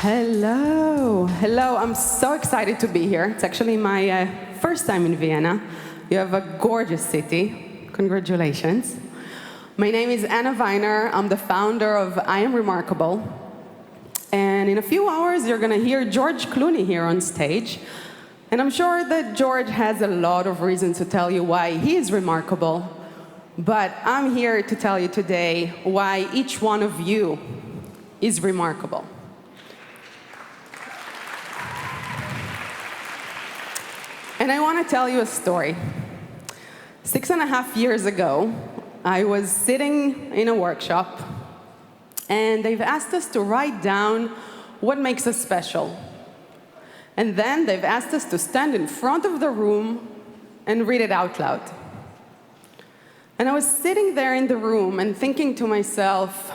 Hello. Hello. I'm so excited to be here. It's actually my first time in Vienna. You have a gorgeous city. Congratulations. My name is Anna Weiner. I'm the founder of I Am Remarkable. And in a few hours, you're going to hear George Clooney here on stage. And I'm sure that George has a lot of reasons to tell you why he is remarkable. But I'm here to tell you today why each one of you is remarkable. And I want to tell you a story. 6.5 years ago, I was sitting in a workshop, and they've asked us to write down what makes us special. And then they've asked us to stand in front of the room and read it out loud. And I was sitting there in the room and thinking to myself,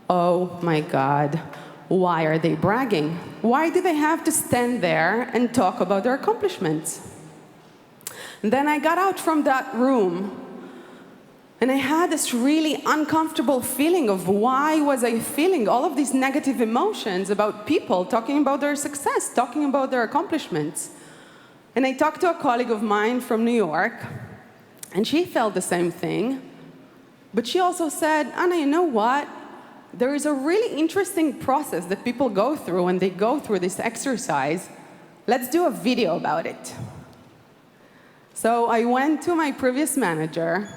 oh my God, why are they bragging? Why do they have to stand there and talk about their accomplishments? And then I got out from that room, and I had this really uncomfortable feeling of why was I feeling all of these negative emotions about people talking about their success, talking about their accomplishments. And I talked to a colleague of mine from New York, and she felt the same thing. But she also said, Anna, you know what? There is a really interesting process that people go through when they go through this exercise. Let's do a video about it. So I went to my previous manager,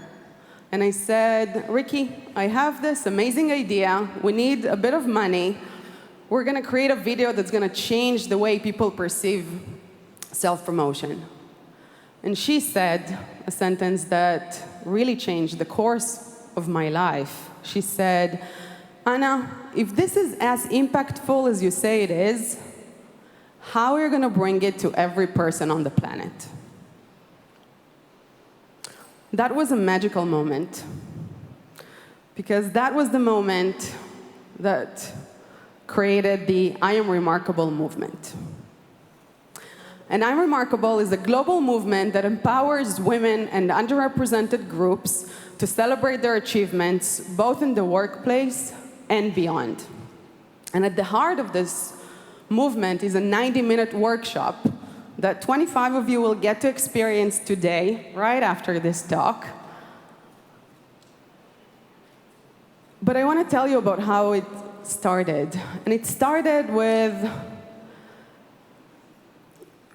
and I said, Ricky, I have this amazing idea. We need a bit of money. We're going to create a video that's going to change the way people perceive self-promotion. And she said a sentence that really changed the course of my life. She said, Anna, if this is as impactful as you say it is, how are you going to bring it to every person on the planet? That was a magical moment, because that was the moment that created the I Am Remarkable movement. And I Am Remarkable is a global movement that empowers women and underrepresented groups to celebrate their achievements, both in the workplace and beyond. And at the heart of this movement is a 90-minute workshop that 25 of you will get to experience today, right after this talk. But I want to tell you about how it started. And it started with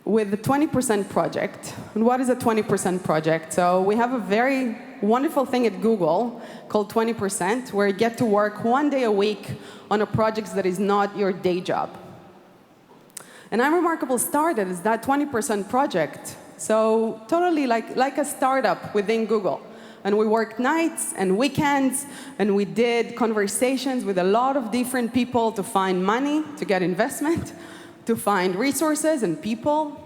the 20% project. And what is a 20% project? So we have a very wonderful thing at Google called 20%, where you get to work 1 day a week on a project that is not your day job. And I'm Remarkable started as that 20% project. So totally like a startup within Google. And we worked nights and weekends, and we did conversations with a lot of different people to find money, to get investment, to find resources and people.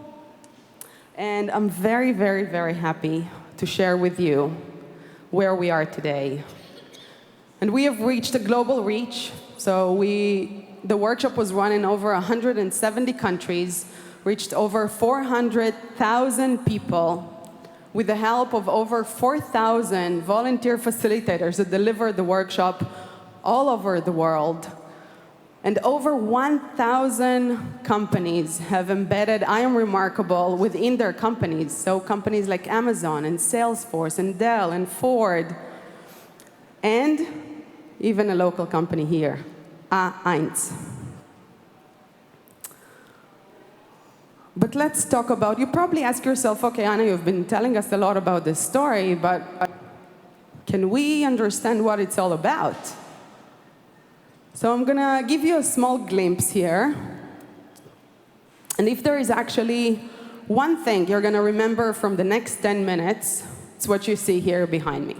And I'm very, very, very happy to share with you where we are today. And we have reached a global reach. So the workshop was run in over 170 countries, reached over 400,000 people, with the help of over 4,000 volunteer facilitators that delivered the workshop all over the world. And over 1,000 companies have embedded I Am Remarkable within their companies. So companies like Amazon and Salesforce and Dell and Ford, and even a local company here, A1. But let's talk about, you probably ask yourself, okay, Anna, you've been telling us a lot about this story, but can we understand what it's all about? So I'm going to give you a small glimpse here. And if there is actually one thing you're going to remember from the next 10 minutes, it's what you see here behind me.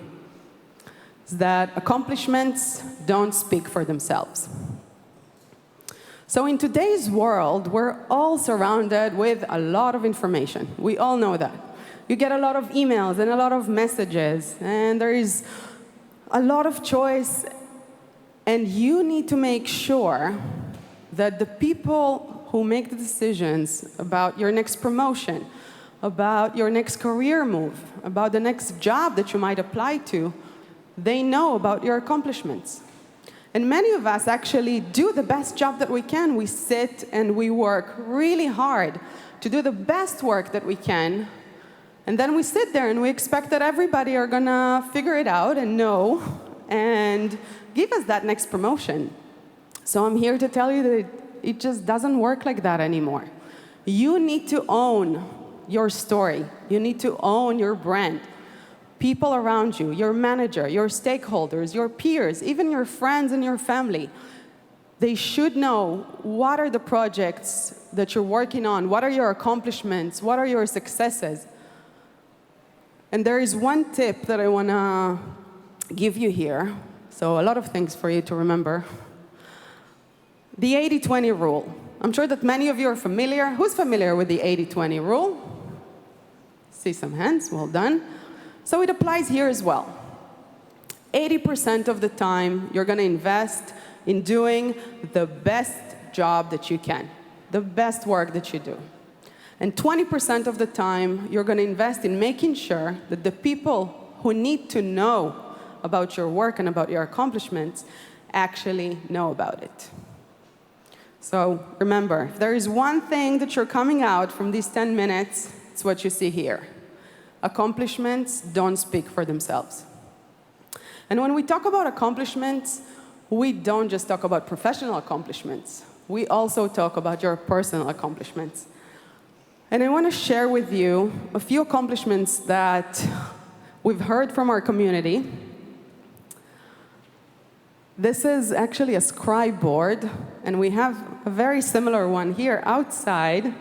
It's that accomplishments don't speak for themselves. So in today's world, we're all surrounded with a lot of information. We all know that. You get a lot of emails and a lot of messages, and there is a lot of choice. And you need to make sure that the people who make the decisions about your next promotion, about your next career move, about the next job that you might apply to, they know about your accomplishments. And many of us actually do the best job that we can. We sit and we work really hard to do the best work that we can. And then we sit there and we expect that everybody are gonna figure it out and know and give us that next promotion. So I'm here to tell you that it just doesn't work like that anymore. You need to own your story. You need to own your brand. People around you, your manager, your stakeholders, your peers, even your friends and your family, they should know what are the projects that you're working on, what are your accomplishments, what are your successes. And there is one tip that I want to give you here. So a lot of things for you to remember. The 80-20 rule. I'm sure that many of you are familiar. Who's familiar with the 80-20 rule? See some hands, well done. So it applies here as well. 80% of the time, you're going to invest in doing the best job that you can, the best work that you do. And 20% of the time, you're going to invest in making sure that the people who need to know about your work and about your accomplishments actually know about it. So remember, if there is one thing that you're coming out from these 10 minutes, it's what you see here. Accomplishments don't speak for themselves. And when we talk about accomplishments, we don't just talk about professional accomplishments. We also talk about your personal accomplishments. And I want to share with you a few accomplishments that we've heard from our community. This is actually a scribe board, and we have a very similar one here outside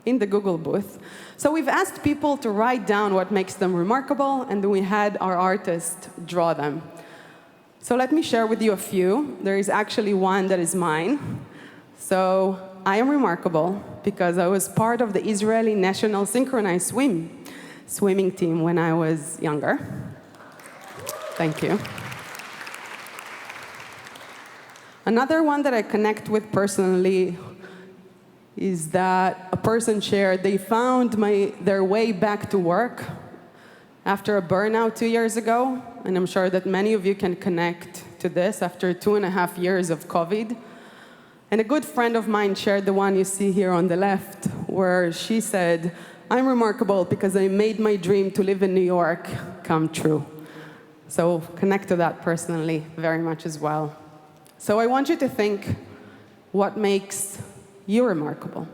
in the Google booth. So we've asked people to write down what makes them remarkable, and then we had our artist draw them. So let me share with you a few. There is actually one that is mine. So I am remarkable because I was part of the Israeli national synchronized swimming team when I was younger. Thank you. Another one that I connect with personally is that a person shared they found their way back to work after a burnout 2 years ago. And I'm sure that many of you can connect to this after 2.5 years of COVID. And a good friend of mine shared the one you see here on the left, where she said, I'm remarkable because I made my dream to live in New York come true. So connect to that personally very much as well. So I want you to think what makes you remarkable.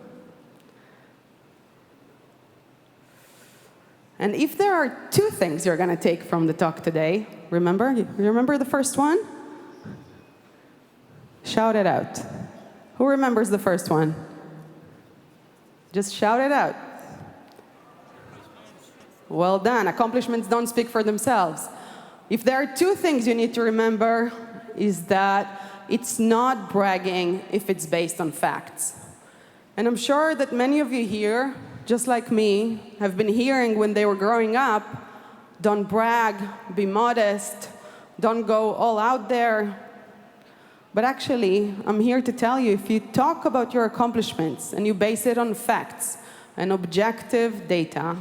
And if there are two things you're going to take from the talk today, remember? You remember the first one? Shout it out. Who remembers the first one? Just shout it out. Well done. Accomplishments don't speak for themselves. If there are two things you need to remember, is that it's not bragging if it's based on facts. And I'm sure that many of you here, just like me, have been hearing when they were growing up, don't brag, be modest, don't go all out there. But actually, I'm here to tell you, if you talk about your accomplishments and you base it on facts and objective data,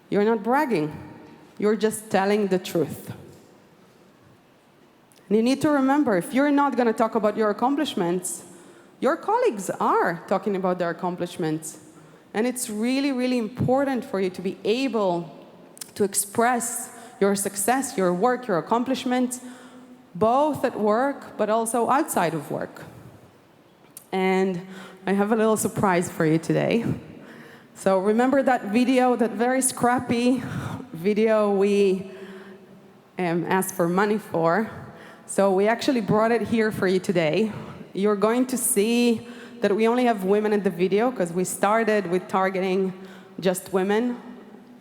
you're not bragging. You're just telling the truth. And you need to remember, if you're not going to talk about your accomplishments, your colleagues are talking about their accomplishments. And it's really, really important for you to be able to express your success, your work, your accomplishments, both at work, but also outside of work. And I have a little surprise for you today. So remember that video, that very scrappy video we asked for money for? So we actually brought it here for you today. You're going to see that we only have women in the video because we started with targeting just women.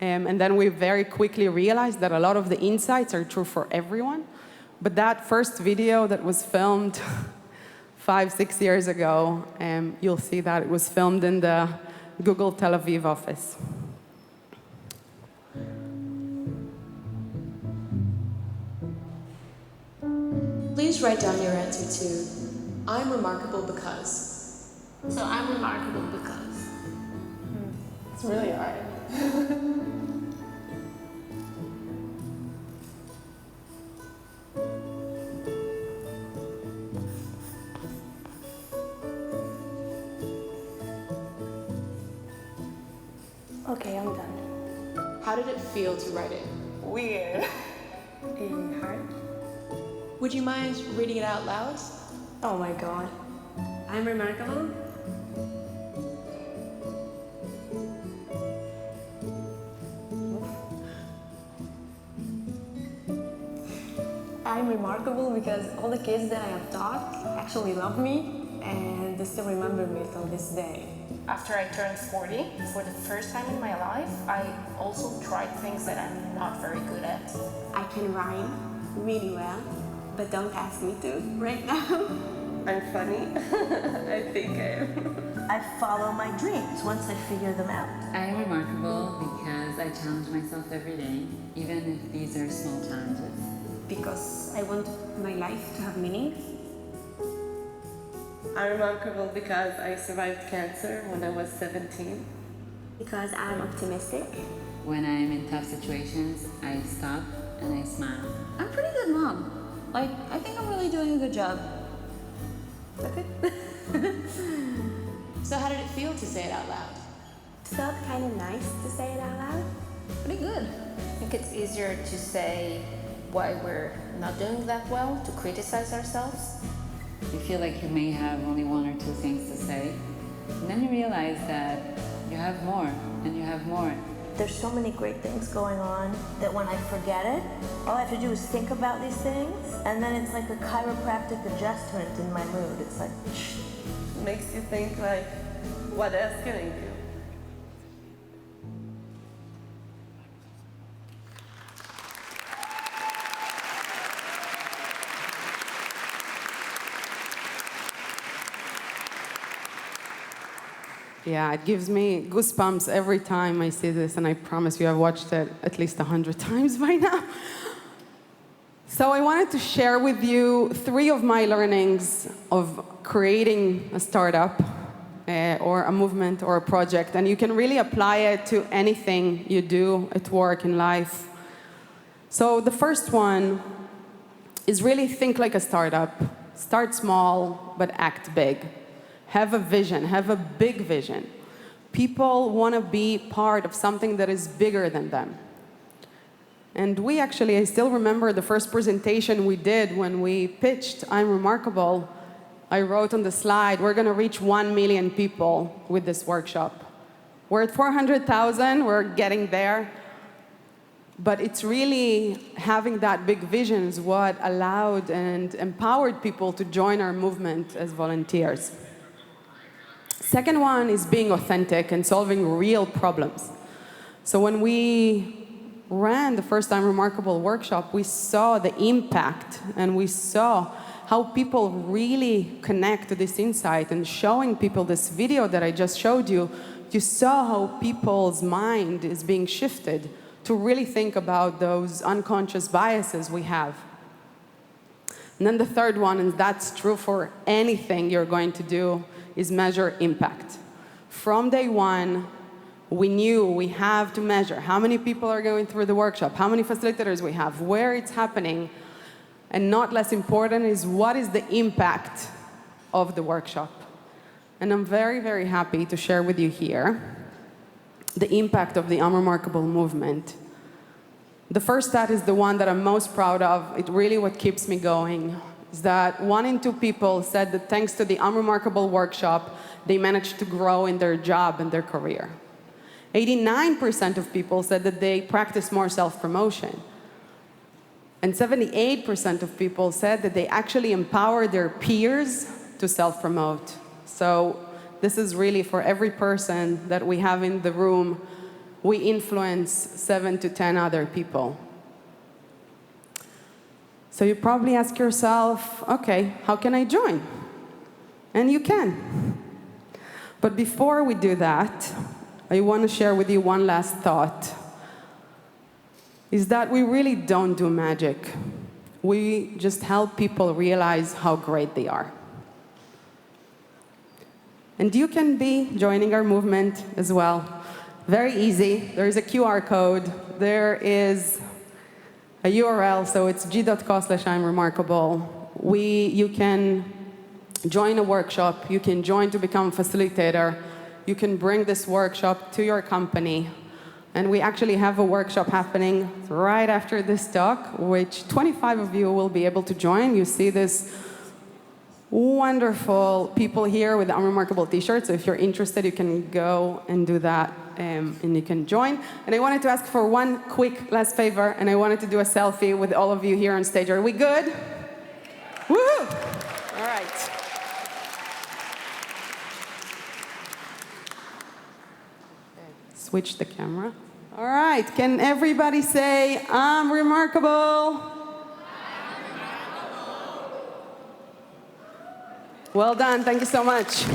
And then we very quickly realized that a lot of the insights are true for everyone. But that first video that was filmed 5-6 years ago, you'll see that it was filmed in the Google Tel Aviv office. Please write down your answer to, I'm remarkable because. So I'm remarkable because. It's really hard. Okay, I'm done. How did it feel to write it? Weird. Hard? Would you mind reading it out loud? Oh my god. I'm remarkable. I'm remarkable because all the kids that I have taught actually love me and they still remember me till this day. After I turned 40, for the first time in my life, I also tried things that I'm not very good at. I can rhyme really well, but don't ask me to right now. I'm funny. I think I am. I follow my dreams once I figure them out. I am remarkable because I challenge myself every day, even if these are small challenges. Because I want my life to have meaning. I'm remarkable because I survived cancer when I was 17. Because I'm optimistic. When I'm in tough situations, I stop and I smile. I'm a pretty good mom. Like, I think I'm really doing a good job. That's it. So how did it feel to say it out loud? It felt kind of nice to say it out loud. Pretty good. I think it's easier to say why we're not doing that well, to criticize ourselves. You feel like you may have only one or two things to say, and then you realize that you have more, and you have more. There's so many great things going on that when I forget it, all I have to do is think about these things, and then it's like a chiropractic adjustment in my mood. It's like, Makes you think like, what else can I do? Yeah, it gives me goosebumps every time I see this, and I promise you I've watched it at least 100 times by now. So I wanted to share with you 3 of my learnings of creating a startup or a movement or a project, and you can really apply it to anything you do at work, in life. So the first one is really think like a startup. Start small, but act big. Have a vision, have a big vision. People want to be part of something that is bigger than them. And I still remember the first presentation we did when we pitched I'm Remarkable. I wrote on the slide, we're going to reach 1 million people with this workshop. We're at 400,000, we're getting there. But it's really having that big vision is what allowed and empowered people to join our movement as volunteers. Second one is being authentic and solving real problems. So when we ran the first I'm Remarkable workshop, we saw the impact and we saw how people really connect to this insight, and showing people this video that I just showed you, you saw how people's mind is being shifted to really think about those unconscious biases we have. And then the third one, and that's true for anything you're going to do, is measure impact. From day one, we knew we have to measure how many people are going through the workshop, how many facilitators we have, where it's happening, and not less important is what is the impact of the workshop. And I'm very, very happy to share with you here the impact of the Unremarkable movement. The first stat is the one that I'm most proud of. It really what keeps me going is that 1 in 2 people said that thanks to the Unremarkable workshop, they managed to grow in their job and their career. 89% of people said that they practice more self-promotion. And 78% of people said that they actually empower their peers to self-promote. So this is really for every person that we have in the room, we influence 7 to 10 other people. So you probably ask yourself, okay, how can I join? And you can. But before we do that, I want to share with you one last thought, is that we really don't do magic. We just help people realize how great they are. And you can be joining our movement as well. Very easy. There is a QR code. There is a URL, so it's g.co/I'mRemarkable. You can join a workshop. You can join to become a facilitator. You can bring this workshop to your company. And we actually have a workshop happening right after this talk, which 25 of you will be able to join. You see this wonderful people here with the Unremarkable t-shirts. So if you're interested, you can go and do that, and you can join. And I wanted to ask for one quick last favor, and I wanted to do a selfie with all of you here on stage. Are we good? Woo! All right. Switch the camera. All right. Can everybody say, I'm remarkable? Well done. Thank you so much.